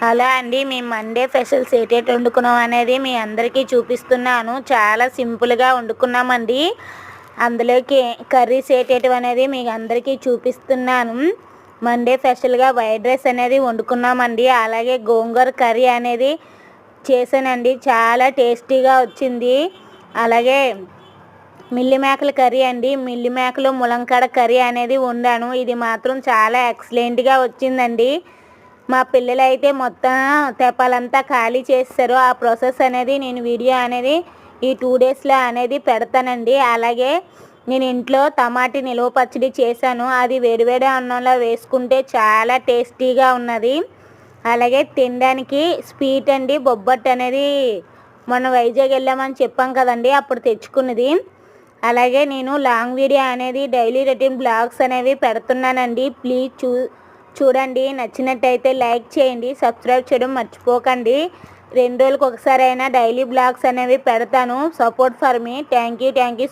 అలా అండి మేము మండే స్పెషల్స్ ఏటేటి వండుకున్నాం అనేది మీ అందరికీ చూపిస్తున్నాను. చాలా సింపుల్గా వండుకున్నామండి. అందులోకి కర్రీస్ ఏటేటివి అనేది మీకు అందరికీ చూపిస్తున్నాను. మండే స్పెషల్గా వైట్ రైస్ అనేది వండుకున్నామండి. అలాగే గోంగూర కర్రీ అనేది చేశానండి, చాలా టేస్టీగా వచ్చింది. అలాగే మిల్లి మేకల కర్రీ అండి, మిల్లి మేకలు ములంకాడ కర్రీ అనేది వండాను. ఇది మాత్రం చాలా ఎక్సలెంట్గా వచ్చిందండి. మా పిల్లలైతే మొత్తం తెపాలంతా ఖాళీ చేస్తారు. ఆ ప్రాసెస్ అనేది నేను వీడియో అనేది ఈ 2 డేస్లో అనేది పెడతానండి. అలాగే నేను ఇంట్లో టమాటీ నిలువ పచ్చడి చేశాను. అది వేడివేడి అన్నంలో వేసుకుంటే చాలా టేస్టీగా ఉన్నది. అలాగే తినడానికి స్వీట్ అండి, బొబ్బట్టు అనేది మొన్న వైజాగ్ వెళ్ళామని చెప్పాం కదండి, అప్పుడు తెచ్చుకున్నది. అలాగే నేను లాంగ్ వీడియో అనేది డైలీ రొటీన్ బ్లాగ్స్ అనేవి పెడుతున్నానండి. ప్లీజ్ చూడండి. నచ్చినట్టయితే లైక్ చేయండి, సబ్స్క్రైబ్ చేయడం మర్చిపోకండి. 2 రోజులకు ఒకసారి అయినా డైలీ బ్లాగ్స్ అనేవి పెడతాను. Support for me. Thank you.